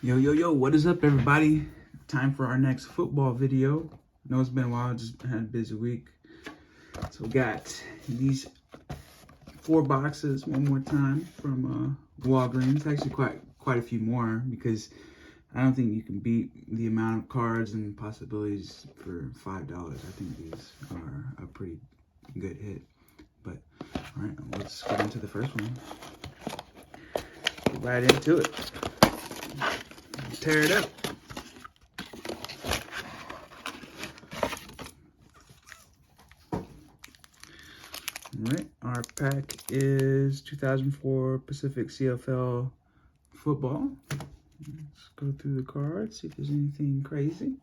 Yo, yo, yo, what is up, everybody? Time for our next football video. I know it's been a while, I just had a busy week. So we got these 4 boxes one more time from Walgreens. Actually, quite a few more, because I don't think you can beat the amount of cards and possibilities for $5. I think these are a pretty good hit. But, all right, let's get into the first one. Get right into it. Tear it up. Alright, our pack is 2004 Pacific CFL football. Let's go through the cards, see if there's anything crazy.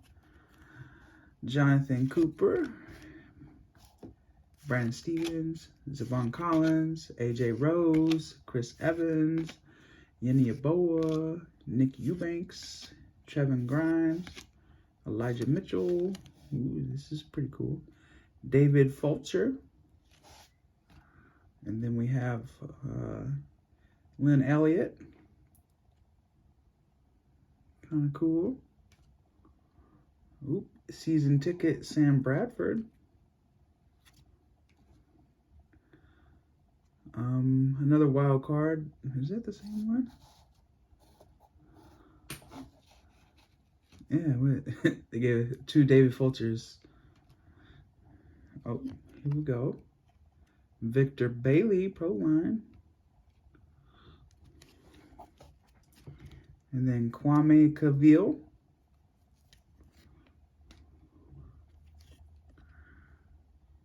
Jonathan Cooper, Brandon Stevens, Zavon Collins, AJ Rose, Chris Evans, Yenny Aboa, Nick Eubanks, Trevin Grimes, Elijah Mitchell. Ooh, this is pretty cool. David Fulcher. And then we have Lynn Elliott. Kind of cool. Oop, season ticket, Sam Bradford. Another wild card. Is that the same one? Yeah, wait. They gave 2 David Fulchers. Oh, here we go. Victor Bailey, Pro Line. And then Kwame Cavill.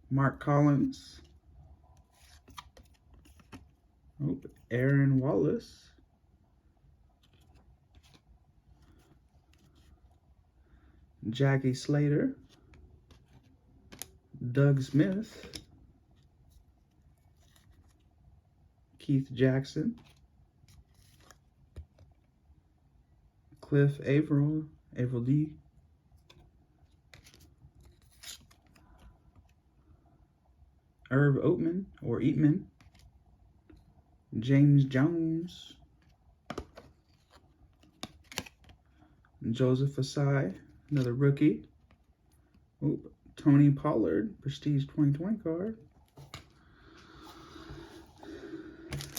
Mark Collins. Oh, Aaron Wallace. Jackie Slater. Doug Smith. Keith Jackson. Cliff Averill D. Irv Eatman. James Jones. Joseph Asai, another rookie. Oop, Tony Pollard, Prestige 2020 card.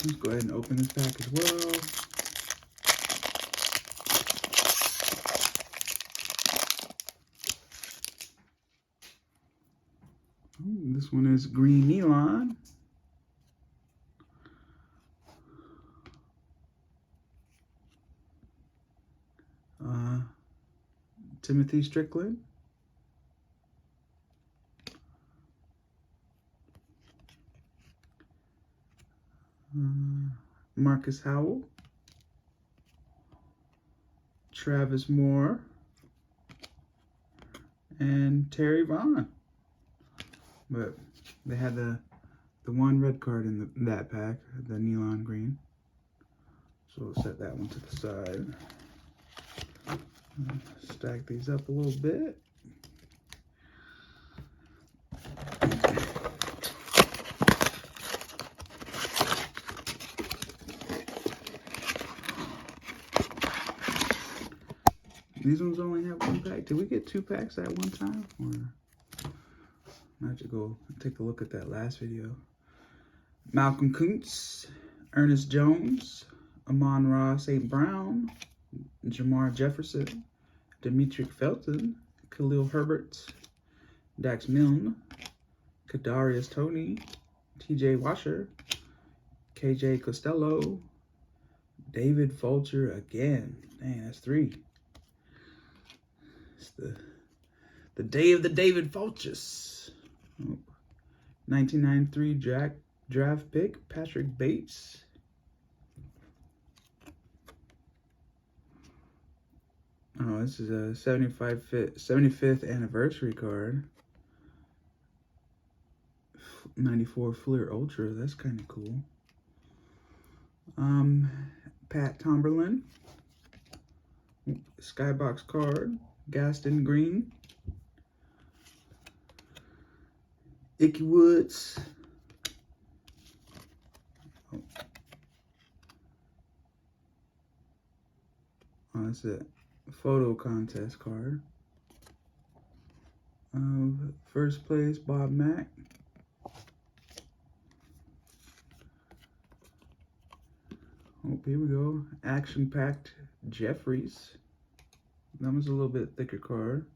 Let's go ahead and open this pack as well. Ooh, this one is Green Neon. Timothy Strickland. Marcus Howell. Travis Moore. And Terry Vaughn. But they had the one red card in that pack, the neon green. So we'll set that one to the side. Stack these up a little bit. These ones only have 1 pack. Did we get 2 packs at one time? Or I have to go take a look at that last video. Malcolm Kuntz, Ernest Jones, Amon-Ra St. Brown, Jamar Jefferson, Demetric Felton, Khalil Herbert, Dax Milne, Kadarius Toney, TJ Washer, KJ Costello, David Fulcher again. Dang, that's 3. It's the day of the David Fulchers. Oh. 1993 draft pick, Patrick Bates. Oh, this is a 75th anniversary card. 94 Fleer Ultra. That's kind of cool. Pat Tomberlin. Skybox card. Gaston Green. Icky Woods. Oh, it's a photo contest card of first place Bob Mack. Oh, here we go. Action-packed Jeffries. That was a little bit thicker card.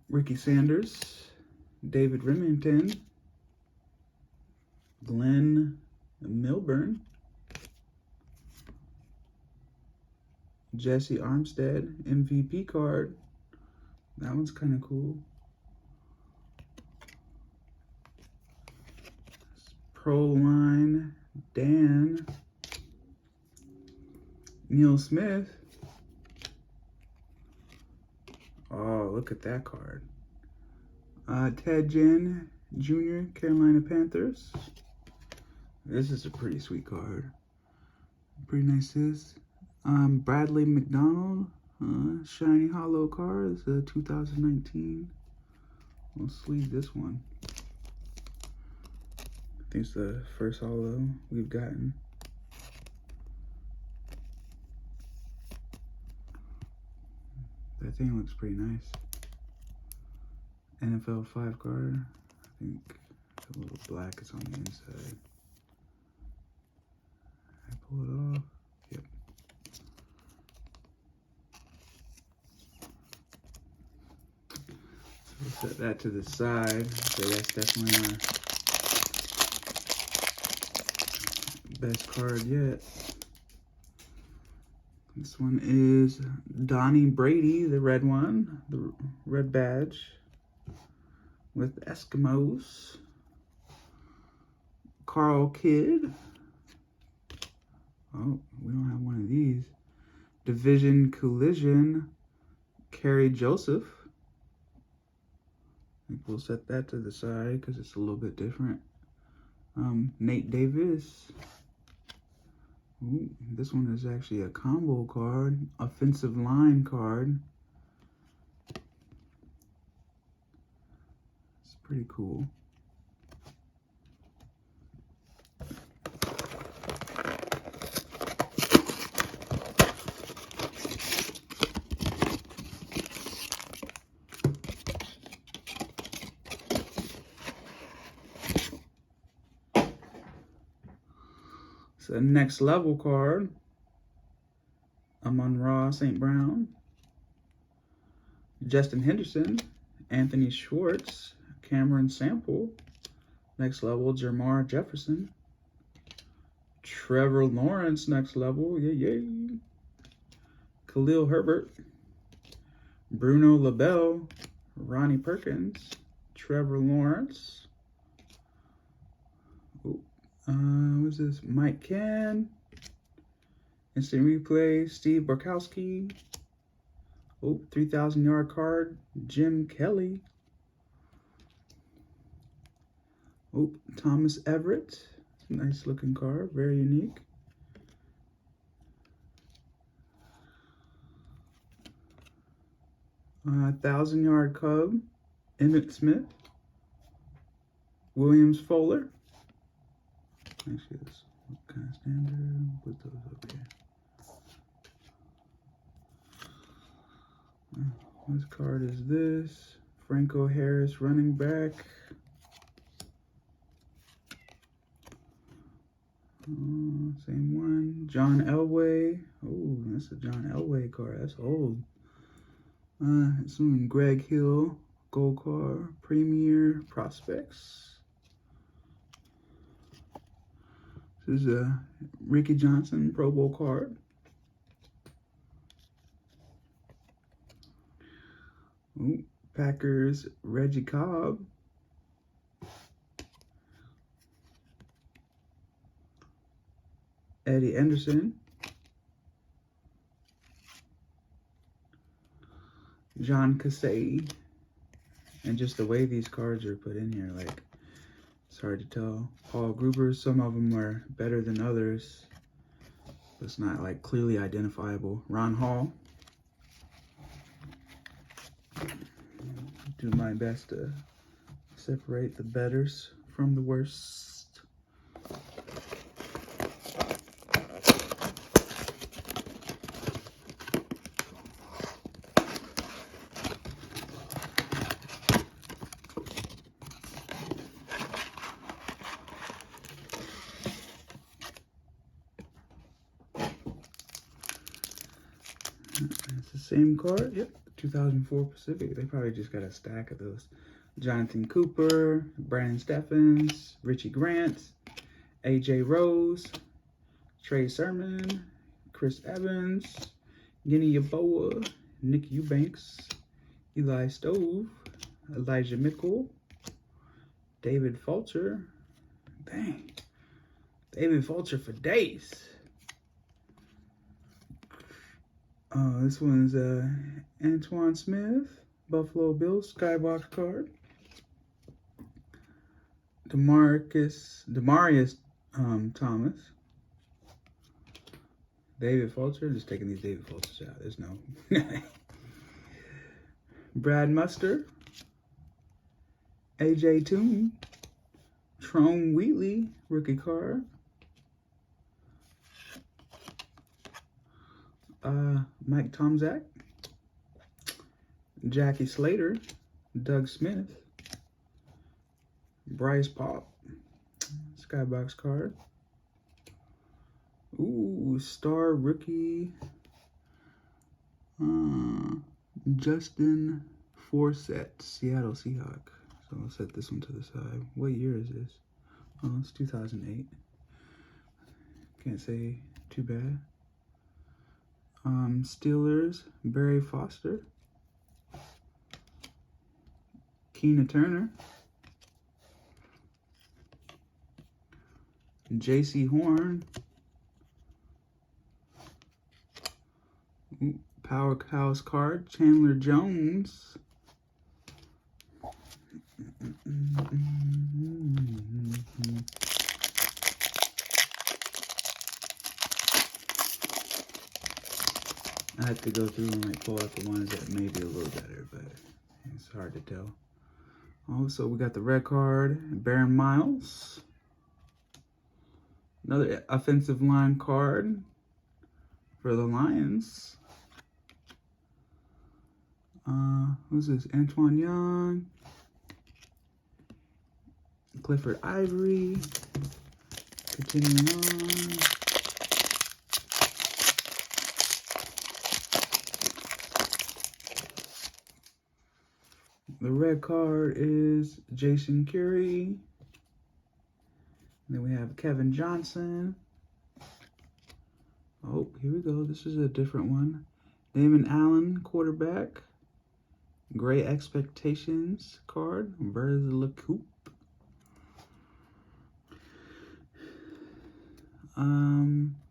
Ricky Sanders, David Remington, Glenn Milburn, Jesse Armstead, MVP card. That one's kind of cool. Pro Line, Dan, Neil Smith. Oh, look at that card. Ted Ginn Jr., Carolina Panthers. This is a pretty sweet card. Pretty nice this. Bradley McDonald, Shiny Hollow card. It's a 2019. We'll sleeve this one. I think it's the first hollow we've gotten. That thing looks pretty nice. NFL 5 card. I think a little black is on the inside. I pull it off. Yep. So we'll set that to the side. So that's definitely our best card yet. This one is Donnie Brady, the red one, the red badge with Eskimos. Carl Kidd. Oh, we don't have one of these. Division Collision, Kerry Joseph. I think we'll set that to the side because it's a little bit different. Nate Davis. Ooh, this one is actually a combo card, offensive line card. It's pretty cool. It's a next level card. Amon-Ra St. Brown, Justin Henderson, Anthony Schwartz, Cameron Sample, next level, Jermar Jefferson, Trevor Lawrence, next level, yay. Khalil Herbert, Bruno LaBelle, Ronnie Perkins, Trevor Lawrence. What's this? Mike Cann. Instant replay, Steve Barkowski. 3,000 yard card, Jim Kelly. Thomas Everett. Nice looking card, very unique. Uh, 1,000 yard Cub, Emmitt Smith. Williams Fuller. Actually, this kind of standard. Put those up here. What card is this? Franco Harris, running back. Same one. John Elway. Oh, that's a John Elway card. That's old. Some Greg Hill, gold card. Premier Prospects. This is a Ricky Johnson Pro Bowl card. Packers Reggie Cobb. Eddie Anderson. John Kasay. And just the way these cards are put in here, like, it's hard to tell. Paul Gruber, some of them are better than others. But it's not like clearly identifiable. Ron Hall. Do my best to separate the betters from the worst. It's the same card. Yep, 2004 Pacific. They probably just got a stack of those. Jonathan Cooper, Brandon Steffens, Richie Grant, AJ Rose, Trey Sermon, Chris Evans, Guinea Yaboa, Nick Eubanks, Eli Stove, Elijah Mickle, David Fulcher. Dang. David Fulcher for days. This one's Antoine Smith, Buffalo Bills skybox card. Demarius Thomas. David Fulcher. Just taking these David Fulchers out. There's no. Brad Muster. AJ Toon. Trone Wheatley, rookie card. Mike Tomczak. Jackie Slater. Doug Smith. Bryce Pop. Skybox card. Ooh, star rookie. Justin Forsett, Seattle Seahawk. So I'll set this one to the side. What year is this? Oh, it's 2008. Can't say too bad. Steelers, Barry Foster. Keena Turner. J.C. Horn. Powerhouse card, Chandler Jones. I have to go through and like pull out the ones that may be a little better, but it's hard to tell. Also, we got the red card, Baron Miles. Another offensive line card for the Lions. Who's this? Antoine Young. Clifford Ivory. Continuing on. The red card is Jason Curry. Then we have Kevin Johnson. Oh, here we go. This is a different one. Damon Allen, quarterback. Great Expectations card. Verz LeCoupe.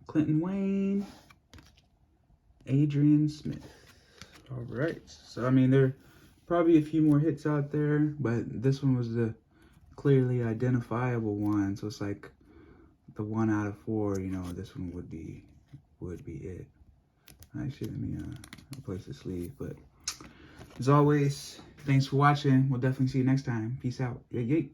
Clinton Wayne. Adrian Smith. All right. So, I mean, there are probably a few more hits out there, but this one was the clearly identifiable one. So it's like the 1 out of 4, you know, this one would be it. Actually, let me replace the sleeve. But as always, thanks for watching. We'll definitely see you next time. Peace out. Yay, yay.